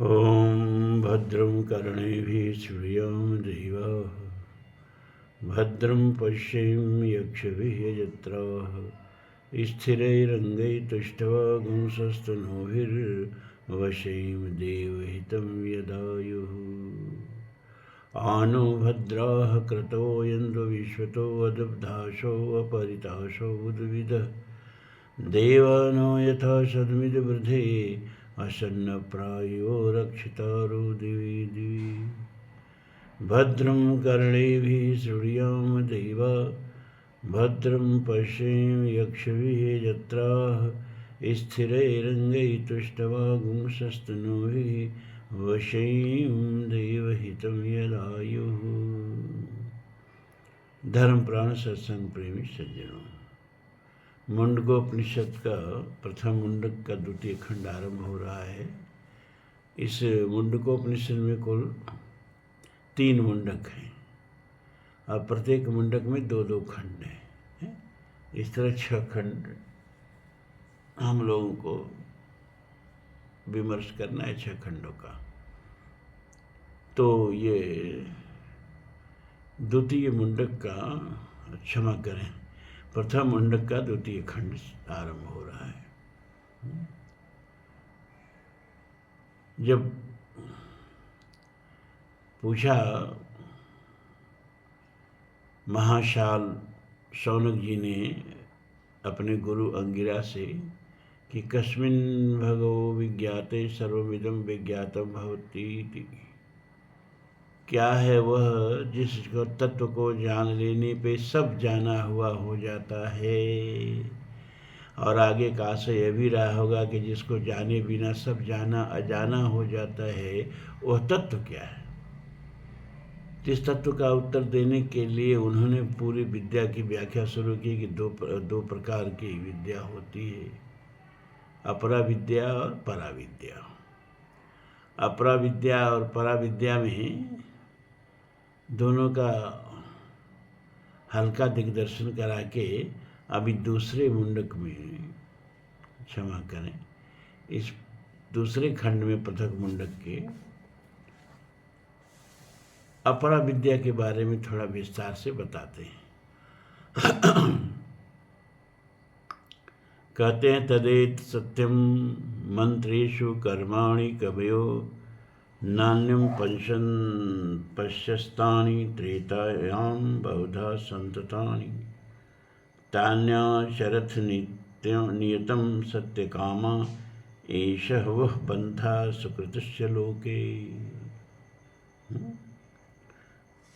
ॐ भद्रं कर्णेभिः शृणुयाम देवाः भद्रं पश्येम यक्षभिर्यजत्राः स्थिरैरङ्गैस्तुष्टवागुंसस्तनूभिर्वशेम देवहितं यदायुः आनो भद्राः क्रतो यन्तो विश्वतो वदब्धाशो अपरिताशो उद्विदः देवानो यथा सद्मिदवृधे असन्नप्रायो रक्षितारो दिवि दिवि भद्रं कर्णेभिः शृणुयाम देवा भद्रं पश्येम यक्षभिर्यजत्राः स्थिरैरङ्गैस्तुष्टवागुंसस्तनूभिः वशेम देवहितं यदायुः। धर्म प्राण सत्संग प्रेमी सज्जनों, मुंडकोपनिषद का प्रथम मुंडक का द्वितीय खंड आरंभ हो रहा है। इस मुंडकोपनिषद में कुल 3 मुंडक हैं और प्रत्येक मुंडक में 2-2 खंड हैं। इस तरह 6 खंड हम लोगों को विमर्श करना है 6 खंडों का। तो ये द्वितीय मुंडक का, क्षमा करें, प्रथम मुंडक का द्वितीय खंड आरंभ हो रहा है। जब पूछा महाशाल शौनक जी ने अपने गुरु अंगिरा से कि कस्मिन् भगवो विज्ञाते सर्वमिदं विज्ञातम भवतीति, क्या है वह जिसको तत्व को जान लेने पे सब जाना हुआ हो जाता है। और आगे का से यह भी रहा होगा कि जिसको जाने बिना सब जाना अजाना हो जाता है, वह तत्व क्या है। इस तत्व का उत्तर देने के लिए उन्होंने पूरी विद्या की व्याख्या शुरू की कि दो प्रकार की विद्या होती है, अपरा विद्या और परा विद्या। अपरा विद्या और परा विद्या में दोनों का हल्का दिग्दर्शन करा के अभी दूसरे मुंडक में, क्षमा करें, इस दूसरे खंड में पृथक मुंडक के अपरा विद्या के बारे में थोड़ा विस्तार से बताते हैं। कहते हैं तदेत सत्यम मंत्रेषु कर्माणि कवयो नान्यम पश्यस्तानि त्रेतायां बहुधा संततानि तान्या शरथ नियतं सत्यकामा एषः वः पंथा सुकृतस्य लोके।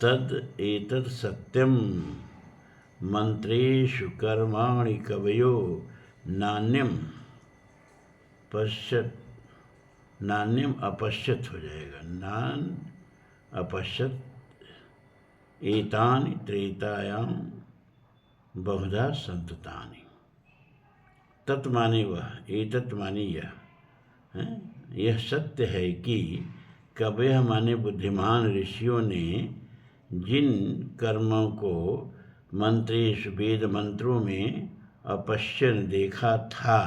तद एतत् सत्यम मंत्रेषु कर्माणि कवयो नान्यम अपश्यत हो जाएगा, नान अपश्यत एतानि त्रेतायां बहुधा संततानि। तत् माने वह, एतत् माने यह सत्य है कि कवयः माने बुद्धिमान ऋषियों ने जिन कर्मों को मंत्रेश वेद मंत्रों में अपश्यन देखा था,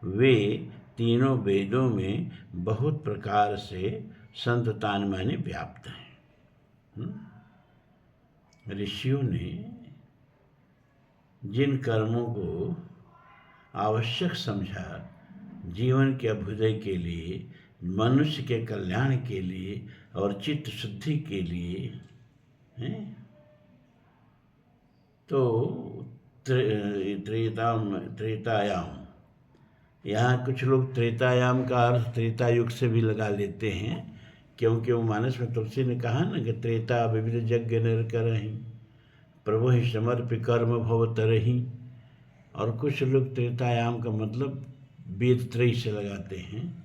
वे तीनों वेदों में बहुत प्रकार से संततान माने व्याप्त हैं। ऋषियों ने जिन कर्मों को आवश्यक समझा जीवन के अभ्युदय के लिए, मनुष्य के कल्याण के लिए और चित्त शुद्धि के लिए हैं, तो त्रेतायाम, यहाँ कुछ लोग त्रेतायाम का अर्थ त्रेता युग से भी लगा लेते हैं, क्योंकि वो मानस में तुलसी ने कहा ना कि त्रेता विविध यज्ञ नर करहि प्रभु ही समर्पि कर्म भव तरहि। और कुछ लोग त्रेतायाम का मतलब वेद त्रयी से लगाते हैं,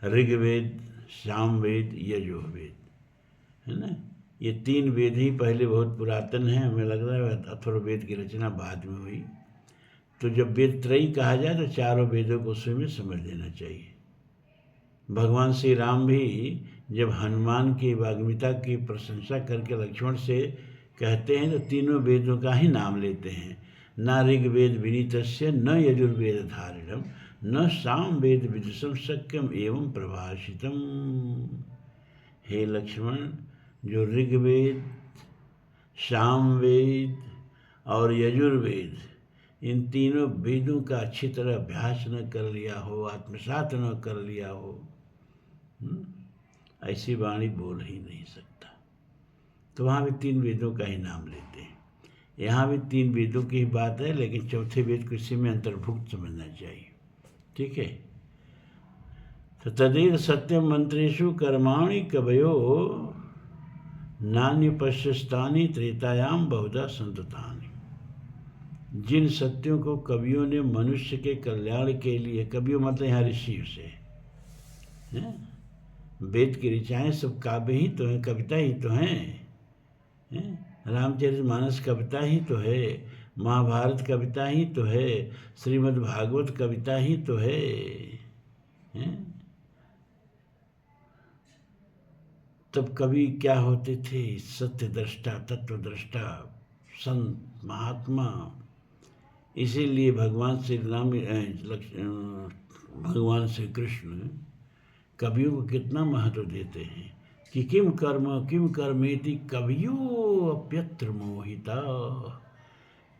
ऋग्वेद, सामवेद, यजुर्वेद, है ना। ये 3 वेद ही पहले बहुत पुरातन हैं, हमें लग रहा है अथर्ववेद की रचना बाद में हुई। तो जब वेद त्रयी कहा जाए तो चारों वेदों को उसी में समझ लेना चाहिए। भगवान श्री राम भी जब हनुमान की वाग्मिता की प्रशंसा करके लक्ष्मण से कहते हैं तो तीनों वेदों का ही नाम लेते हैं। न ऋग्वेद विनीतस्य न यजुर्वेद धारिणम न साम वेद विदुषम शक्यम एवं प्रभाषितम। हे लक्ष्मण, जो ऋग्वेद, सामवेद और यजुर्वेद, इन तीनों वेदों का अच्छी तरह अभ्यास न कर लिया हो, आत्मसात न कर लिया हो, ऐसी वाणी बोल ही नहीं सकता। तो वहाँ भी 3 वेदों का ही नाम लेते हैं। यहाँ भी 3 वेदों की ही बात है, लेकिन चौथे वेद को इसी में अंतर्भुक्त समझना चाहिए। ठीक है। तो तदेव सत्यम मंत्रेषु कर्माणि कवयो नान्युपश्यस्तानि त्रेतायाम बहुधा संततानि। जिन सत्यों को कवियों ने मनुष्य के कल्याण के लिए, कवियों मतलब यहाँ ऋषियों से, वेद की ऋचाएँ सब काव्य ही तो हैं, कविता ही तो हैं। रामचरितमानस कविता ही तो है, महाभारत कविता ही तो है, श्रीमद् भागवत कविता ही तो है। तब कवि क्या होते थे? सत्य दृष्टा, तत्व दृष्टा, संत, महात्मा। इसीलिए भगवान श्री राम, भगवान श्री कृष्ण कवियों को कितना महत्व देते हैं कि किम कर्मेति कवियो अप्यत्र मोहिता।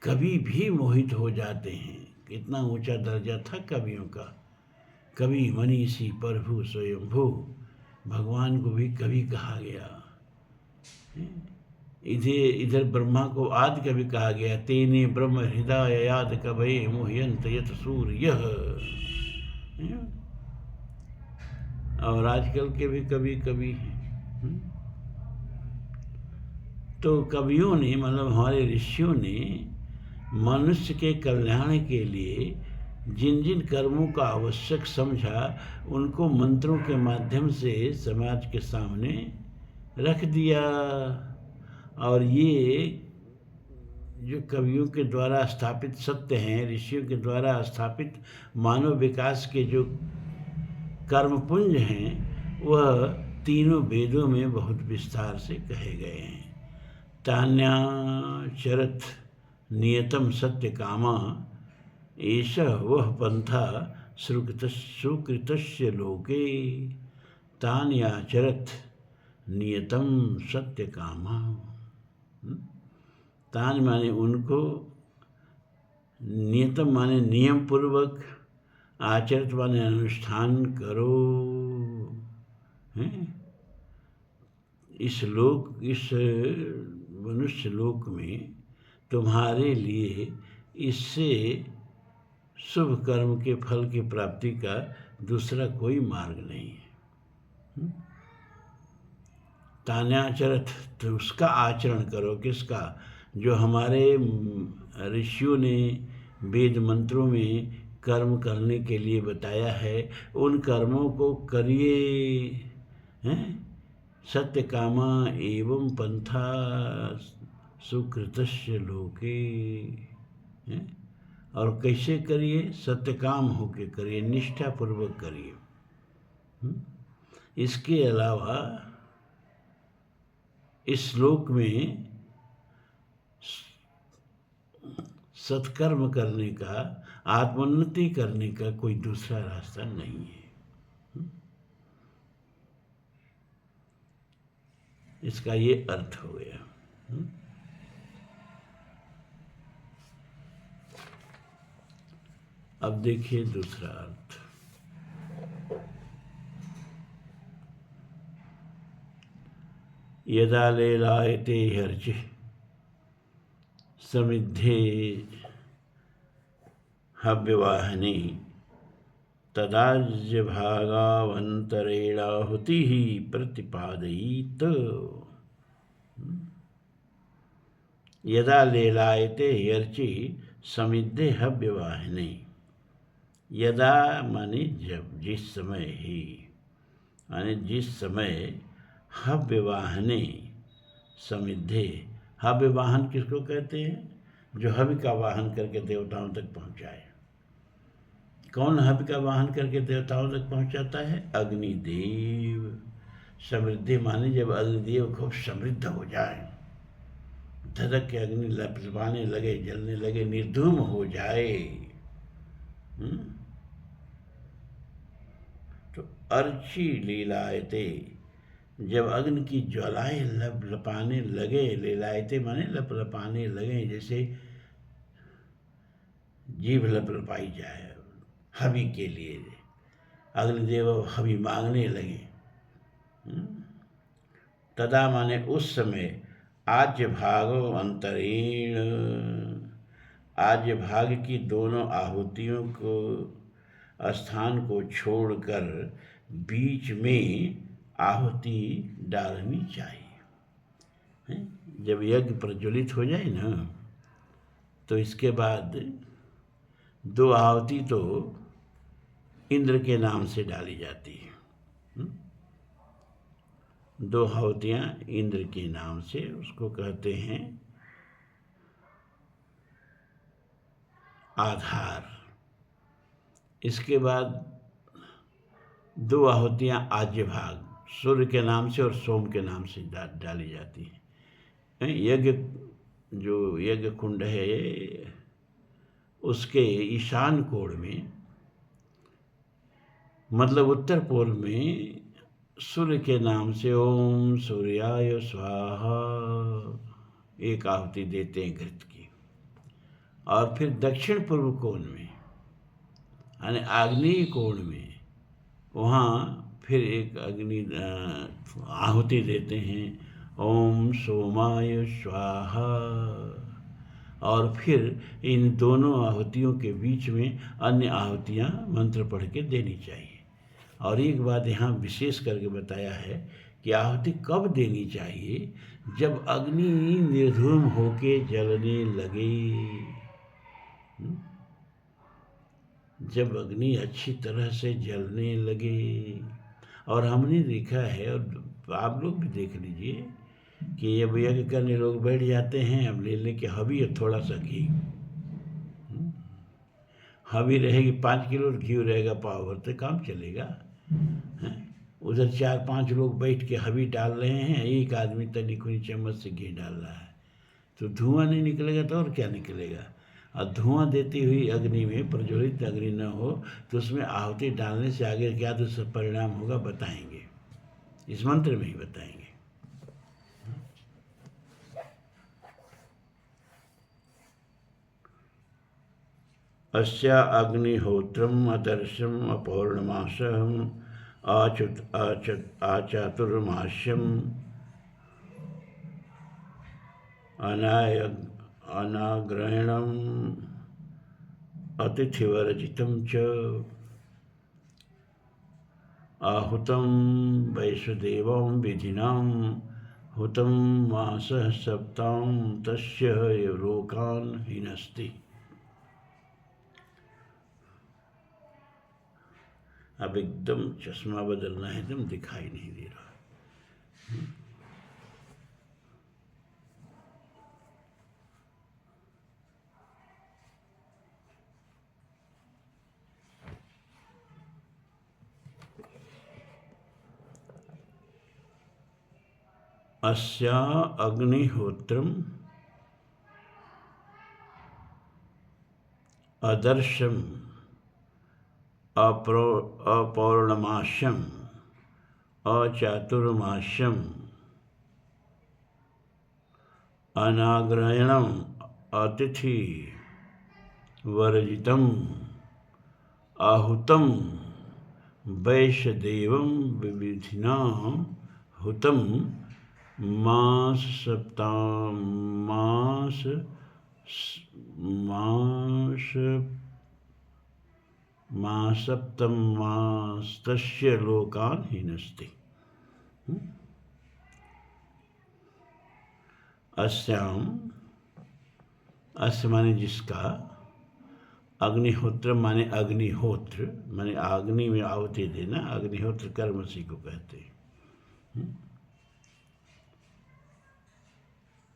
कवि भी मोहित हो जाते हैं। कितना ऊंचा दर्जा था कवियों का। कवि मनीषी प्रभु स्वयंभू, भगवान को भी कवि कहा गया। इधर ब्रह्मा को आदि कवि कहा गया। तेने ब्रह्म हृदय याद कवये मोहयंत यत सूर्य। और आजकल के भी कवि हैं। तो कवियों ने, मतलब हमारे ऋषियों ने मनुष्य के कल्याण के लिए जिन जिन कर्मों का आवश्यक समझा, उनको मंत्रों के माध्यम से समाज के सामने रख दिया। और ये जो कवियों के द्वारा स्थापित सत्य हैं, ऋषियों के द्वारा स्थापित मानव विकास के जो कर्मपुंज हैं, वह तीनों वेदों में बहुत विस्तार से कहे गए हैं। तान्याचरत नियतम सत्य कामा एष वह पंथा सुकृतस्य लोके। तान्याचरत नियतम सत्य कामा। तान माने उनको, नियतम माने नियम पूर्वक, आचरित माने अनुष्ठान करो। इस मनुष्य लोक में तुम्हारे लिए इससे शुभ कर्म के फल की प्राप्ति का दूसरा कोई मार्ग नहीं है। तान्याचरत, तो उसका आचरण करो। किसका? जो हमारे ऋषियों ने वेद मंत्रों में कर्म करने के लिए बताया है, उन कर्मों को करिए। सत्य कामा एवं पंथा सुकृतस्य लोके। और कैसे करिए? सत्य काम होके करिए, निष्ठा पूर्वक करिए। इसके अलावा इस श्लोक में सत्कर्म करने का, आत्मोन्नति करने का कोई दूसरा रास्ता नहीं है। इसका ये अर्थ हो गया। अब देखिए दूसरा अर्थ। यदा लेलायते हर्षि समिद्धे हव्यवाहने तदाज्य भागावंतरेणाहुति प्रतिपादयीत। यदा लेलायते हर्षि समिद्धे हव्यवाहने। यदा माने जब, जिस समय ही, माने जिस समय, हव्यवाहने समिद्धे। हव्यवाहन किसको कहते हैं? जो हव्य का वाहन करके देवताओं तक पहुँचाए। कौन हव्य का वाहन करके देवताओं तक पहुँचाता है? अग्निदेव। समृद्धि माने जब अग्निदेव खूब समृद्ध हो जाए, धधक के अग्नि लपलपाने लगे, जलने लगे, निर्धूम हो जाए, तो अर्ची लीलायते, जब अग्नि की ज्वालाएं लप लपाने लगे, लीलायते माने लप लपाने लगे, जैसे जीभ लप लपाई जाए हवि के लिए, अग्निदेव हवि मांगने लगे। तदा माने उस समय आज्य भागो अंतरेण, आज्य भाग की दोनों आहुतियों को स्थान को छोड़कर बीच में आहुति डालनी चाहिए। जब यज्ञ प्रज्वलित हो जाए ना, तो इसके बाद 2 आहुति तो इंद्र के नाम से डाली जाती है। 2 आहुतियाँ इंद्र के नाम से, उसको कहते हैं आधार। इसके बाद 2 आहुतियाँ आज्य भाग, सूर्य के नाम से और सोम के नाम से डाली जाती हैं। यज्ञ जो यज्ञ कुंड है, उसके ईशान कोण में, मतलब उत्तर पूर्व में, सूर्य के नाम से ओम सूर्याय स्वाहा एक आहुति देते हैं घृत की। और फिर दक्षिण पूर्व कोण में, यानी आग्नेय कोण में, वहाँ फिर एक अग्नि आहुति देते हैं ओम सोमाय स्वाहा। और फिर इन दोनों आहुतियों के बीच में अन्य आहुतियाँ मंत्र पढ़ के देनी चाहिए। और एक बात यहाँ विशेष करके बताया है कि आहुति कब देनी चाहिए, जब अग्नि निर्धूम होके जलने लगे। जब अग्नि अच्छी तरह से जलने लगे। और हमने देखा है, और आप लोग भी देख लीजिए, कि ये यज्ञ करने लोग बैठ जाते हैं, अब ले लेके हवी और थोड़ा सा घी। हवी रहेगी 5 किलो, घी रहेगा पाव भर, तो काम चलेगा। उधर 4-5 लोग बैठ के हवी डाल रहे हैं, एक आदमी तनी खुनी चम्मच से घी डाल रहा है, तो धुआं नहीं निकलेगा तो और क्या निकलेगा। और धुआं देती हुई अग्नि में प्रज्वलित अग्नि न हो, तो उसमें आहुति डालने से आगे क्या दूसरा परिणाम होगा बताएंगे, इस मंत्र में ही बताएंगे। अस्या अग्निहोत्रम अदर्शम अपौर्णमासम आचातुर्मास्यम अनाग्रहणम अतिथिवर्जितम च आहुतम वैश्वदेवं विधिनां हुतं मासः सप्तां तस्य लोकान् हिनस्ति। अब एकदम चश्मा बदलना है, एकदम दिखाई नहीं दे रहा। अस्या अग्निहोत्रम अदर्शम अपौर्णमास्यम अचातुर्मास्यम अनाग्रहणम अतिथि वर्जितम आहुतम वैश्वदेवं विधिना हुतं मास सप्तम मास्तस्य लोकान् हिनस्ति। अस्याम, अस्य माने जिसका, अग्निहोत्र माने अग्निहोत्र माने अग्नि में आहुति देना, अग्निहोत्र कर्म उसी को कहते हैं।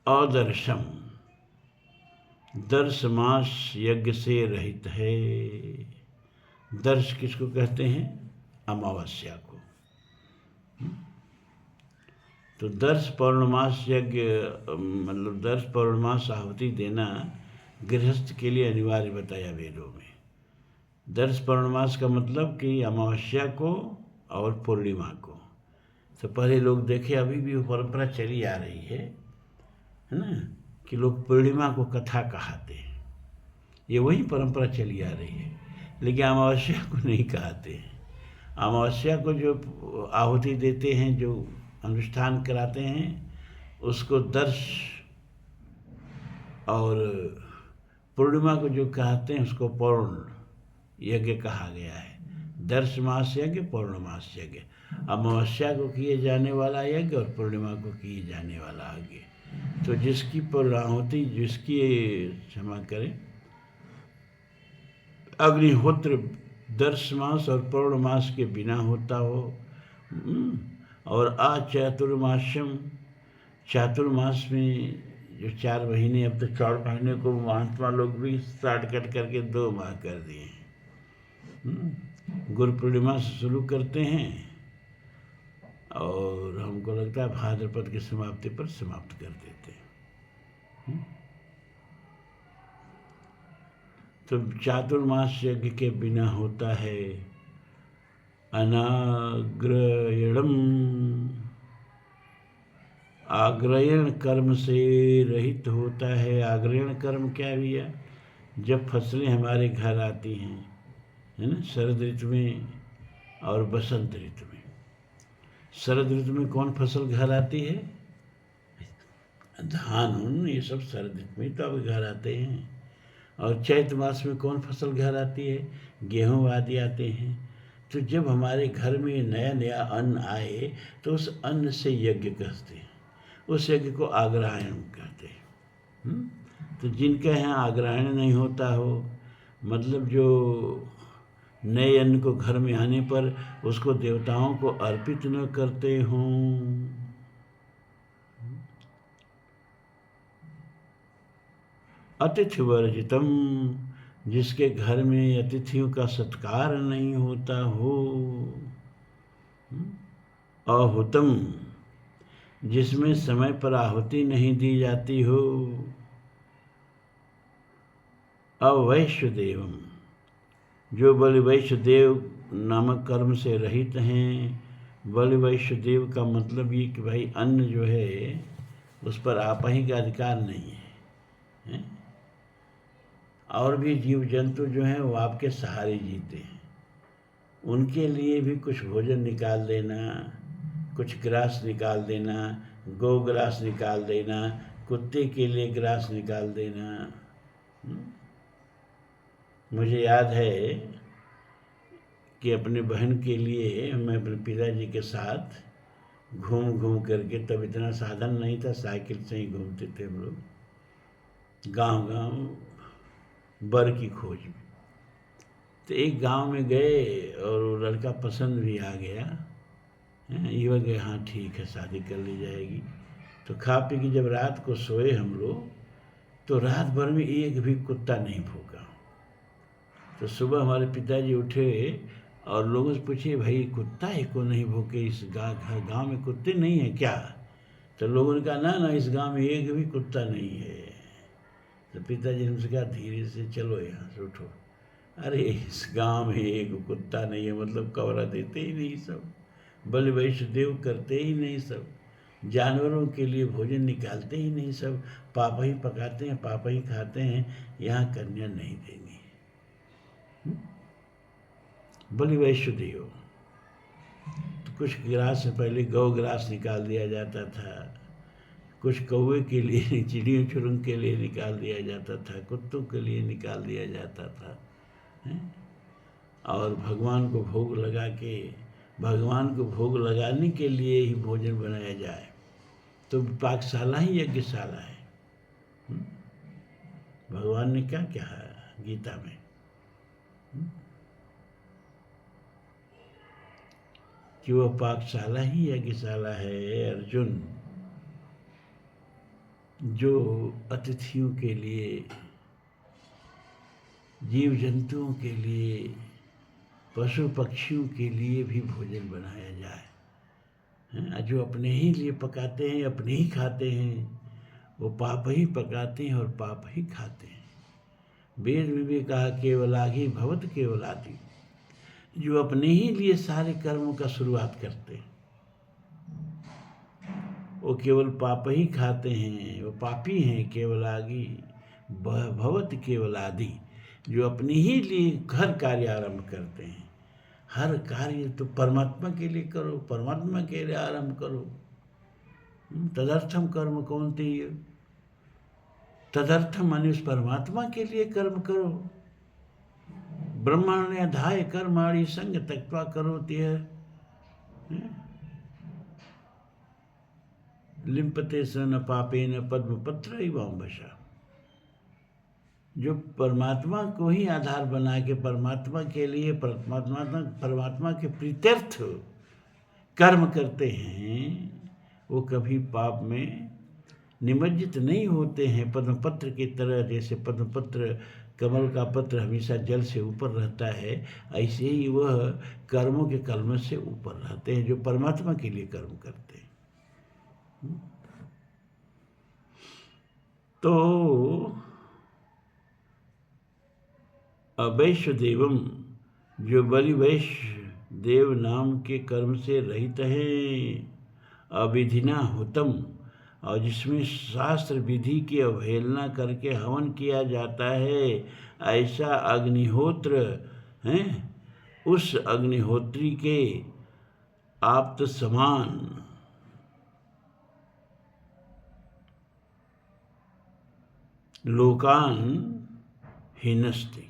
अदर्शम, दर्श मास यज्ञ से रहित है। दर्श किसको कहते हैं? अमावस्या को। तो दर्श पौर्णमास यज्ञ, मतलब दर्श पौर्णमास आहुति देना गृहस्थ के लिए अनिवार्य बताया वेदों में। दर्श पौर्णमास का मतलब कि अमावस्या को और पूर्णिमा को। तो पहले लोग देखे, अभी भी वो परंपरा चली आ रही है ना, कि लोग पूर्णिमा को कथा कहाते हैं। ये वही परंपरा चली आ रही है, लेकिन अमावस्या को नहीं कहते हैं। अमावस्या को जो आहुति देते हैं, जो अनुष्ठान कराते हैं, उसको दर्श, और पूर्णिमा को जो कहते हैं उसको पौर्ण यज्ञ कहा गया है। दर्श मास यज्ञ, पौर्णमास यज्ञ। अमावस्या को किए जाने वाला यज्ञ और पूर्णिमा को किए जाने वाला यज्ञ। तो जिसकी पूर्णाहुति, जिसकी क्षमा करें, अग्निहोत्र दर्श मास और पौर्णमास के बिना होता हो, और अचातुर्मास्यम, चातुर्मास में जो 4 महीने, अब तो 4 महीने को महात्मा लोग भी स्टार्ट करके 2 माह कर दिए हैं। गुरु पूर्णिमा से शुरू करते हैं और हमको लगता है भाद्रपद की समाप्ति पर समाप्त कर देते हैं। तो चातुर्मास यज्ञ के बिना होता है अनाग्रयणम, आग्रयण कर्म से रहित होता है। आग्रयण कर्म क्या भैया? जब फसलें हमारे घर आती हैं, है ना, शरद ऋतु में और बसंत ऋतु में। शरद ऋतु में कौन फसल घर आती है? धान, ये सब शरद ऋतु में तो अब घर आते हैं। और चैत मास में कौन फसल घर आती है? गेहूँ आदि आते हैं। तो जब हमारे घर में नया नया अन्न आए तो उस अन्न से यज्ञ करते हैं, उस यज्ञ को आग्रहायण कहते हैं। तो जिनके यहाँ आग्रहायण नहीं होता हो, मतलब जो नए अन्न को घर में आने पर उसको देवताओं को अर्पित न करते हों, अतिथि वर्जितम, जिसके घर में अतिथियों का सत्कार नहीं होता हो, अहुतम, जिसमें समय पर आहुति नहीं दी जाती हो, अवैश्यदेवम, जो बलि वैश्यदेव नामक कर्म से रहित हैं। बलि वैश्यदेव का मतलब ये कि भाई अन्न जो है उस पर आप ही का अधिकार नहीं है। और भी जीव जंतु जो हैं वो आपके सहारे जीते हैं, उनके लिए भी कुछ भोजन निकाल देना, कुछ ग्रास निकाल देना, गौ ग्रास निकाल देना, कुत्ते के लिए ग्रास निकाल देना। मुझे याद है कि अपने बहन के लिए मैं अपने पिताजी के साथ घूम करके, तब इतना साधन नहीं था, साइकिल से ही घूमते थे हम लोग गांव बर की खोज में। तो एक गांव में गए और वो लड़का पसंद भी आ गया, युवक गए, हाँ ठीक है शादी कर ली जाएगी। तो खा पी के जब रात को सोए हम लोग, तो रात भर में एक भी कुत्ता नहीं भौंका। तो सुबह हमारे पिताजी उठे और लोगों से पूछे, भाई कुत्ता एक को नहीं भौंके, इस गांव में कुत्ते नहीं है क्या? तो लोगों ने कहा ना इस गांव में एक भी कुत्ता नहीं है। तो पिताजी ने हमसे कहा, धीरे से चलो यहाँ से उठो। अरे इस गांव में एक कुत्ता नहीं है, मतलब कवरा देते ही नहीं सब, बलि वैश्यदेव करते ही नहीं सब, जानवरों के लिए भोजन निकालते ही नहीं सब, पापा ही पकाते हैं, पापा ही खाते हैं, यहाँ कन्या नहीं देनी है। बलि वैश्यदेव। तो कुछ ग्रास से पहले गौ ग्रास निकाल दिया जाता था, कुछ कौवे के लिए, चिड़ियों चुरुंग के लिए निकाल दिया जाता था, कुत्तों के लिए निकाल दिया जाता था, और भगवान को भोग लगा के, भगवान को भोग लगाने के लिए ही भोजन बनाया जाए। तो पाकशाला ही यज्ञशाला है। भगवान ने क्या कहा गीता में, कि वह पाकशाला ही यज्ञशाला है अर्जुन, जो अतिथियों के लिए, जीव जंतुओं के लिए, पशु पक्षियों के लिए भी भोजन बनाया जाए। जो अपने ही लिए पकाते हैं, अपने ही खाते हैं, वो पाप ही पकाते हैं और पाप ही खाते हैं। वेद में भी कहा, केवलाघि भवत केवलादि, जो अपने ही लिए सारे कर्मों का शुरुआत करते हैं, वो केवल पाप ही खाते हैं, वो पापी हैं केवल आगे भवत केवल आदि। जो अपने ही लिए हर कार्य आरंभ करते हैं, हर कार्य तो परमात्मा के लिए करो, परमात्मा के लिए आरंभ करो। तदर्थम कर्म कौन्तेय, तदर्थम माने उस परमात्मा के लिए कर्म करो। ब्रह्मण्याधाय कर्माणि संग त्यक्त्वा करोति लिम्पते स न पापेन पद्मपत्र इवाम्बसा। जो परमात्मा को ही आधार बना के परमात्मा के लिए परमात्मा के प्रीत्यर्थ कर्म करते हैं, वो कभी पाप में निमज्जित नहीं होते हैं। पद्मपत्र की तरह, जैसे पद्मपत्र कमल का पत्र हमेशा जल से ऊपर रहता है, ऐसे ही वह कर्मों के कलमश से ऊपर रहते हैं जो परमात्मा के लिए कर्म करते हैं। तो अवैश्य देवम, जो बलि वैश्य देव नाम के कर्म से रहित हैं, अविधिना हुतम, और जिसमें शास्त्र विधि की अवहेलना करके हवन किया जाता है, ऐसा अग्निहोत्र हैं, उस अग्निहोत्री के आप्त समान लोकान हिनस्ति,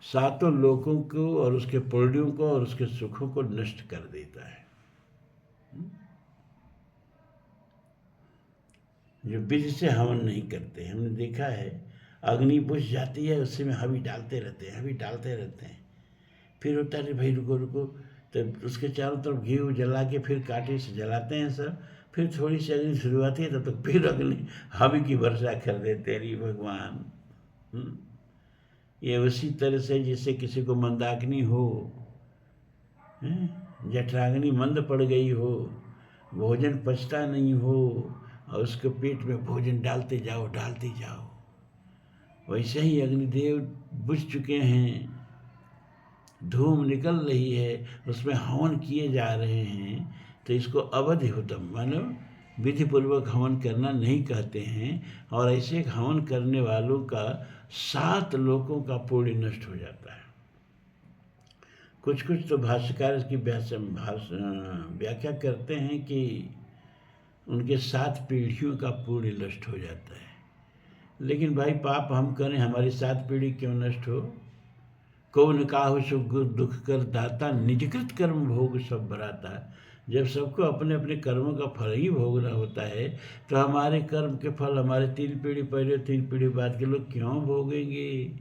सातों लोकों को और उसके पुण्यों को और उसके सुखों को नष्ट कर देता है। जो विधि से हवन नहीं करते, हमने देखा है अग्नि बुझ जाती है, उसी में हवी डालते रहते हैं, हवी डालते रहते हैं, फिर होता है भाई रुको रुको, तो उसके चारों तरफ घी जला के फिर कांटे से जलाते हैं सब, फिर थोड़ी सी अग्नि शुरुआत है तब तक फिर अग्नि हवी की वर्षा कर देते हैं। अरे भगवान, ये उसी तरह से जैसे किसी को मंदाग्नि हो, जठराग्नि मंद पड़ गई हो, भोजन पचता नहीं हो, और उसके पेट में भोजन डालते जाओ डालते जाओ, वैसे ही अग्निदेव बुझ चुके हैं, धूम निकल रही है, उसमें हवन किए जा रहे हैं, तो इसको अवधि हुतम मानो विधि पूर्वक हवन करना नहीं कहते हैं। और ऐसे हवन करने वालों का 7 लोकों का पुण्य नष्ट हो जाता है। कुछ कुछ तो भाष्यकार इसकी व्याख्या करते हैं कि उनके 7 पीढ़ियों का पुण्य नष्ट हो जाता है। लेकिन भाई पाप हम करें, हमारी 7 पीढ़ी क्यों नष्ट हो? कौन काहु सुख दुख कर दाता, निजकृत कर्म भोग सब भराता। जब सबको अपने अपने कर्मों का फल ही भोगना होता है, तो हमारे कर्म के फल हमारे 3 पीढ़ी पहले 3 पीढ़ी बाद के लोग क्यों भोगेंगे?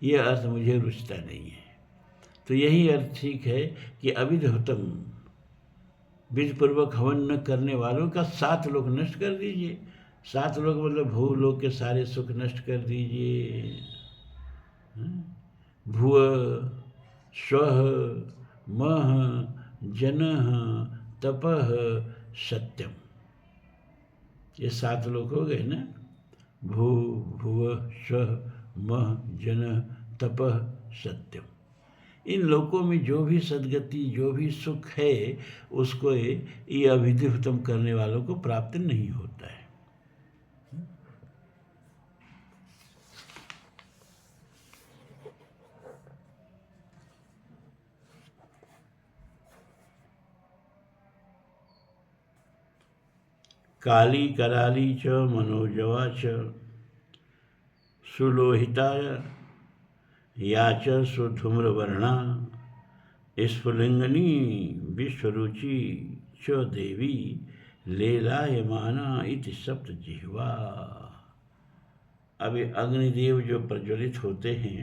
ये अर्थ मुझे रुचता नहीं है। तो यही अर्थ ठीक है कि अविधुतम, विधिपूर्वक हवन न करने वालों का 7 लोक नष्ट कर दीजिए। 7 लोक मतलब भूलोक के सारे सुख नष्ट कर दीजिए। भुव स्वः मह जनः तपः सत्यम, ये 7 लोक हो गए ना। भू भुव स्वः मह जनः तपः सत्यम। इन लोकों में जो भी सद्गति, जो भी सुख है, उसको ये अविधिहुतम करने वालों को प्राप्त नहीं होता है। काली कराली च मनोजवा च सुलोहिता या च सुधूम्रवर्णा स्फुलिंगनी विश्वरुचि च देवी लीलायमाना इति सप्त जिह्वा। अभी अग्निदेव जो प्रज्वलित होते हैं,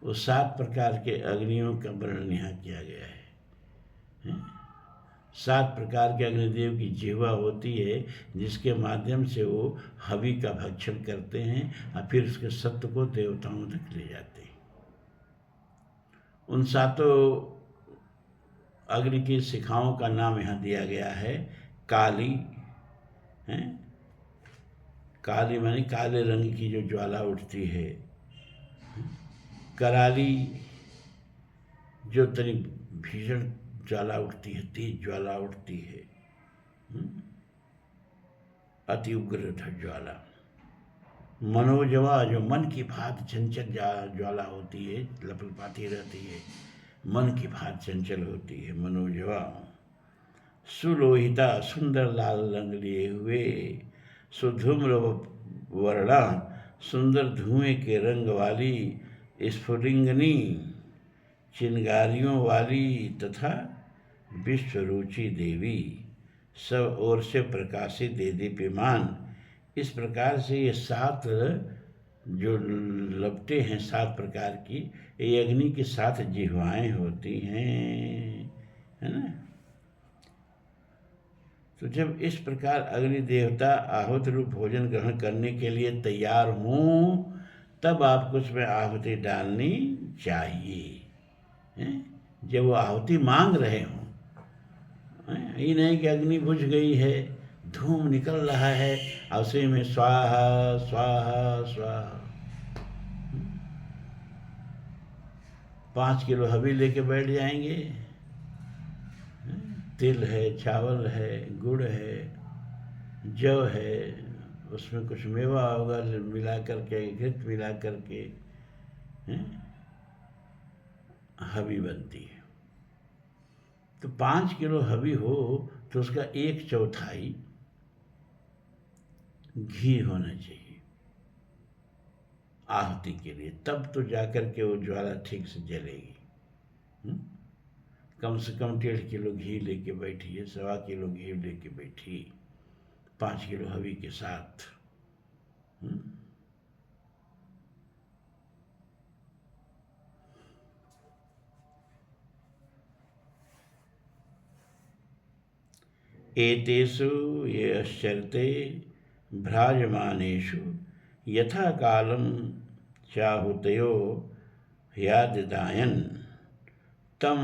वो 7 प्रकार के अग्नियों का वर्णन यहाँ किया गया है। 7 प्रकार के अग्निदेव की जिह्वा होती है, जिसके माध्यम से वो हवि का भक्षण करते हैं और फिर उसके सत्व को देवताओं तक ले जाते हैं। उन 7 अग्नि की शिखाओं का नाम यहाँ दिया गया है। काली है, काली माने काले रंग की जो ज्वाला उठती है। कराली जो तनी भीषण ज्वाला उठती है, तेज ज्वाला उठती है, अति उग्र ज्वाला। मनोजवा, जो मन की भांति चंचल ज्वाला होती है, लपलपाती रहती है, मन की भांति चंचल होती है, मनोजवा। सुलोहिता, सुंदर लाल रंग लिए हुए। सुधूम्र वर्णा, सुंदर धुएं के रंग वाली। स्फुलिंगनी, चिनगारियों वाली तथा विश्वरुचि देवी, सब ओर से प्रकाशित दीप्यमान। इस प्रकार से ये 7 जो लपटें हैं 7 प्रकार की, ये अग्नि की 7 जिह्वाएं होती हैं, है ना। तो जब इस प्रकार अग्नि देवता आहुत रूप भोजन ग्रहण करने के लिए तैयार हों, तब आपको उसमें आहुति डालनी चाहिए, है? जब वो आहुति मांग रहे हों, ये नहीं कि अग्नि बुझ गई है, धूम निकल रहा है, उसी में स्वाहा स्वाहा स्वाहा 5 किलो हबी लेके बैठ जाएंगे। तिल है, चावल है, गुड़ है, जव है, उसमें कुछ मेवा होगा मिला करके, घृत मिला करके हबी बनती है। तो 5 किलो हबी हो तो उसका 1/4 घी होना चाहिए आहुति के लिए, तब तो जाकर के वो ज्वाला ठीक से जलेगी। कम से कम 1.5 किलो घी लेके बैठिए, 1.25 किलो घी लेके बैठिए 5 किलो हबी के साथ। एतेषु यश्चरते भ्राजमानेषु यथा कालं चाहुतयो ह्यादिदायन् तं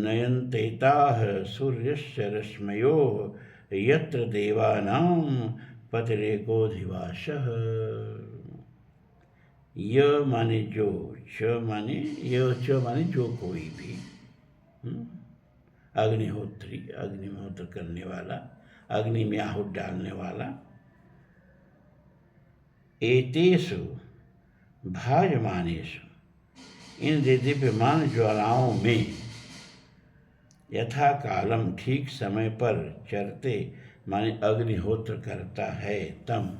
नयन्तेताः सूर्यस्य रश्मयोः यत्र देवानां पतिरेकोऽधिवासः। य माने जो, च माने य, च माने जो कोई भी अग्निहोत्री, अग्निहोत्र करने वाला, अग्नि में आहुत डालने वाला। एतेषु भाजमानेषु, इन दिव्यमान ज्वालाओं में, यथा कालम ठीक समय पर, चरते माने अग्निहोत्र करता है, तम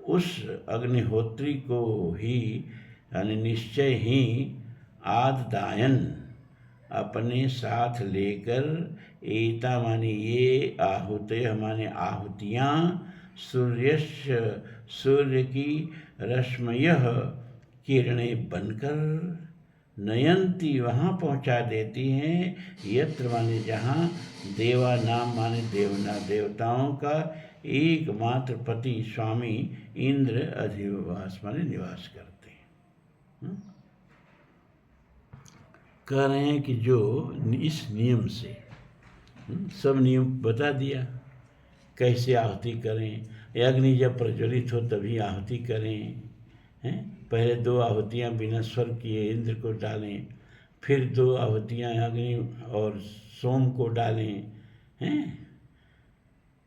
उस अग्निहोत्री को ही यानी निश्चय ही आददायन अपने साथ लेकर, एता माने ये, आहुते माने आहुतियाँ, सूर्यस्य सूर्य की, रश्मयः किरणें बनकर, नयंती वहाँ पहुँचा देती हैं, यत्र माने जहाँ, देवा नाम माने देवताओं का एकमात्र पति स्वामी इंद्र अधिवास माने निवास करते हैं। कह रहे हैं कि जो इस नियम से, सब नियम बता दिया, कैसे आहुति करें, अग्नि जब प्रज्वलित हो तभी आहुति करें, हैं। पहले 2 आहुतियाँ बिना स्वर किए इंद्र को डालें, फिर 2 आहुतियाँ अग्नि और सोम को डालें, हैं,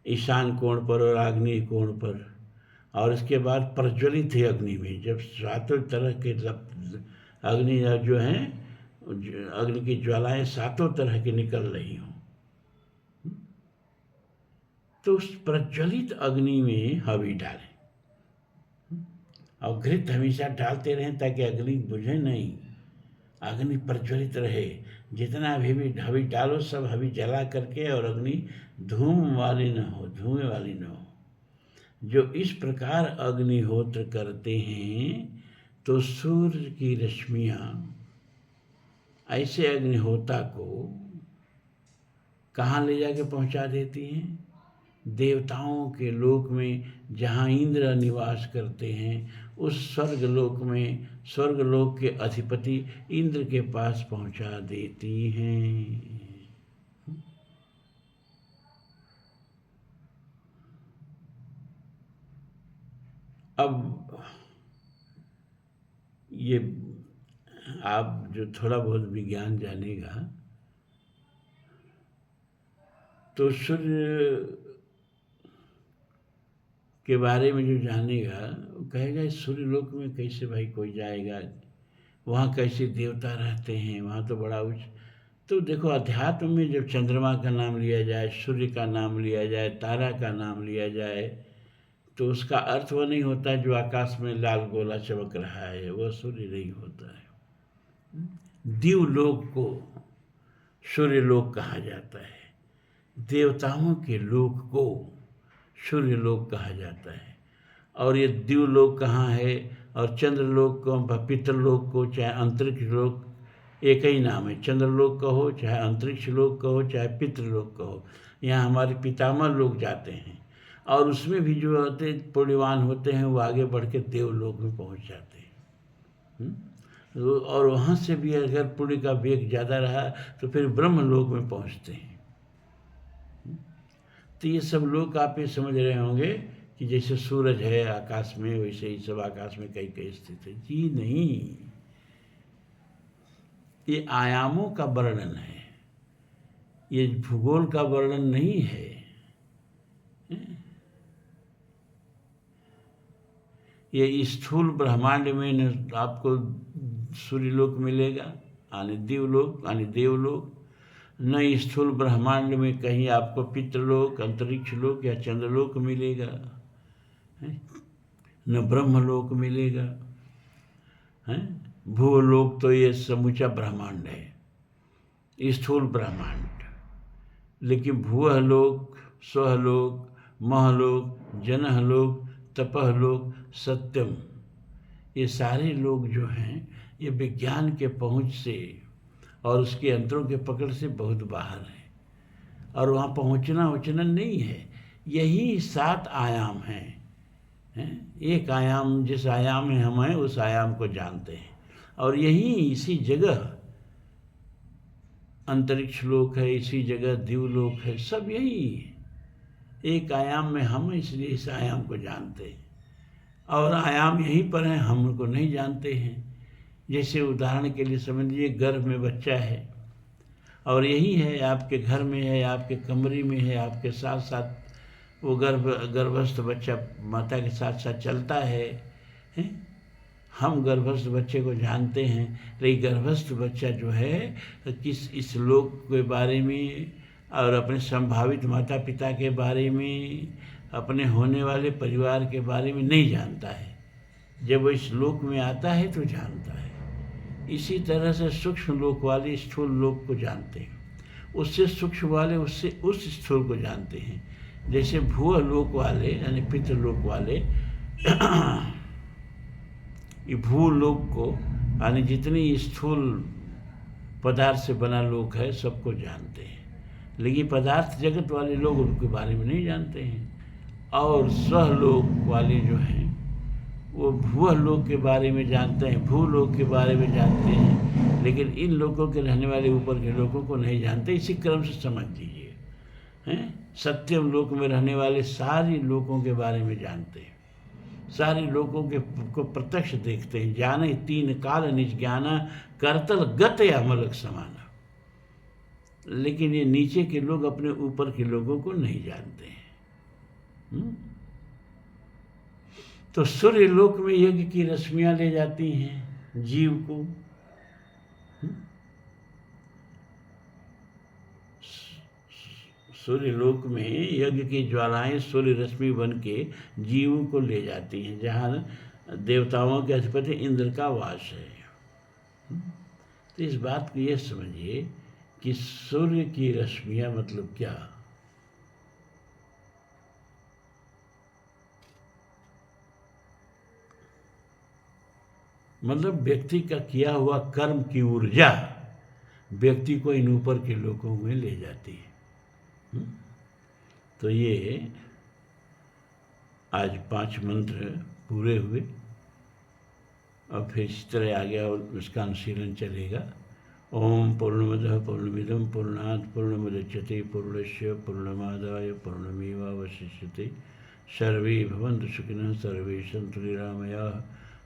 ईशान कोण पर और आग्नेय कोण पर, और इसके बाद प्रज्वलित है अग्नि में, जब 7 तरह के अग्नि जो हैं, अग्नि की ज्वालाएं 7 तरह की निकल रही हों, तो उस प्रज्वलित अग्नि में हवि डालें, और घृत हमेशा डालते रहें ताकि अग्नि बुझे नहीं, अग्नि प्रज्वलित रहे। जितना भी हवि डालो सब हवि जला करके, और अग्नि धूम वाली न हो, धुएं वाली न हो। जो इस प्रकार अग्निहोत्र करते हैं तो सूर्य की रश्मियाँ ऐसे अग्निहोता को कहाँ ले जाके पहुँचा देती हैं? देवताओं के लोक में, जहाँ इंद्र निवास करते हैं, उस स्वर्गलोक में, स्वर्गलोक के अधिपति इंद्र के पास पहुँचा देती हैं। अब ये आप जो थोड़ा बहुत विज्ञान जानेगा तो सूर्य के बारे में जो जानेगा वो कहेगा इस सूर्यलोक में कैसे भाई कोई जाएगा, वहाँ कैसे देवता रहते हैं, वहाँ तो बड़ा उच्च। तो देखो अध्यात्म में जब चंद्रमा का नाम लिया जाए, सूर्य का नाम लिया जाए, तारा का नाम लिया जाए, तो उसका अर्थ वो नहीं होता जो आकाश में लाल गोला चमक रहा है, वो सूर्य नहीं होता है। दिवलोक को सूर्यलोक कहा जाता है, देवताओं के लोक को सूर्यलोक कहा जाता है। और ये दिवलोक कहाँ है, और चंद्रलोक को, पितरलोक को, चाहे अंतरिक्ष लोक, एक ही नाम है। चंद्रलोक कहो, चाहे अंतरिक्ष लोक कहो, चाहे पितृलोक कहो। यहाँ हमारे पितामह लोग जाते हैं, और उसमें भी जो होते पुण्यवान होते हैं वो आगे बढ़ के देवलोक में पहुँच जाते हैं। और वहाँ से भी अगर पुण्य का वेग ज़्यादा रहा तो फिर ब्रह्मलोक में पहुँचते हैं। तो ये सब लोग आप ये समझ रहे होंगे कि जैसे सूरज है आकाश में, वैसे ही सब आकाश में कई कई स्थित है। जी नहीं, ये आयामों का वर्णन है, ये भूगोल का वर्णन नहीं है। ये स्थूल ब्रह्मांड में आपको सूर्यलोक मिलेगा, यानी दिवलोक यानी देवलोक। न स्थूल ब्रह्मांड में कहीं आपको पितृलोक, अंतरिक्ष लोक या चंद्रलोक मिलेगा, न ब्रह्मलोक मिलेगा, है। भूलोक तो ये समूचा ब्रह्मांड है, स्थूल ब्रह्मांड। लेकिन भूलोक, स्वलोक, महलोक, जनहलोक, तपहलोक, सत्यम, ये सारे लोग जो हैं ये विज्ञान के पहुँच से और उसके यंत्रों के पकड़ से बहुत बाहर है, और वहाँ पहुँचना उचना नहीं है। यही 7 आयाम हैं। एक आयाम, जिस आयाम में हम हैं उस आयाम को जानते हैं, और यही इसी जगह अंतरिक्ष लोक है, इसी जगह दिवलोक है, सब यही है। एक आयाम में हम, इसलिए इस आयाम को जानते हैं, और आयाम यहीं पर हैं, हम उनको नहीं जानते हैं। जैसे उदाहरण के लिए समझ लीजिए गर्भ में बच्चा है, और यही है आपके घर में है, आपके कमरे में है, आपके साथ साथ वो गर्भस्थ बच्चा माता के साथ साथ चलता है। हम गर्भस्थ बच्चे को जानते हैं, लेकिन गर्भस्थ बच्चा जो है किस इस लोक के बारे में और अपने संभावित माता पिता के बारे में, अपने होने वाले परिवार के बारे में नहीं जानता है। जब वो इस लोक में आता है तो जानता है। इसी तरह से सूक्ष्म लोक वाले स्थूल लोक को जानते हैं, उससे सूक्ष्म वाले उससे उस स्थूल को जानते हैं। जैसे भूलोक वाले यानी पितृलोक वाले ये भूलोक को यानी जितनी स्थूल पदार्थ से बना लोक है सबको जानते हैं, लेकिन पदार्थ जगत वाले लोग उनके बारे में नहीं जानते हैं। और स्वलोक वाले जो हैं वो भूलोक के बारे में जानते हैं, भूलोक के बारे में जानते हैं, लेकिन इन लोगों के रहने वाले ऊपर के लोगों को नहीं जानते। इसी क्रम से समझ लीजिए, हैं। सत्यम लोक में रहने वाले सारे लोगों के बारे में जानते हैं, सारे लोगों के को प्रत्यक्ष देखते हैं। जाने 3 काल निज ज्ञाना, करतल गत या मलक समाना। लेकिन ये नीचे के लोग अपने ऊपर के लोगों को नहीं जानते हैं। तो सूर्य लोक में यज्ञ की रश्मियां ले जाती हैं जीव को। सूर्य लोक में यज्ञ की ज्वालाएं सूर्य रश्मि बन के जीवों को ले जाती हैं, जहाँ देवताओं के अधिपति इंद्र का वास है। तो इस बात को ये समझिए कि सूर्य की रश्मियां मतलब क्या। मतलब व्यक्ति का किया हुआ कर्म की ऊर्जा व्यक्ति को इन ऊपर के लोकों में ले जाती है। तो ये आज 5 मंत्र पूरे हुए, और फिर इस तरह आगे और उसका अनुशीलन चलेगा। ओम पूर्णमदः पूर्णमिदं पूर्णात् पूर्णमुदच्यते पूर्णस्य पूर्णमादाय पूर्णमेवावशिष्यते। सर्वे भवन्तु सुखिनः, सर्वे सन्तु निरामयाः,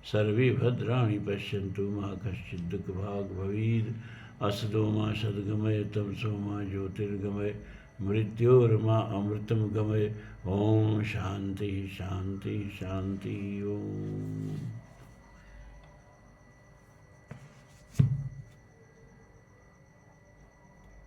सर्वे भद्राणि पश्यन्तु मा कश्चित् दुःखभाग् भवेत्। असतो मा सद्गमय तमसो मा ज्योतिर्गमय मृत्योर्मा अमृतं गमय। ओम शांति शांति शांति। ओम।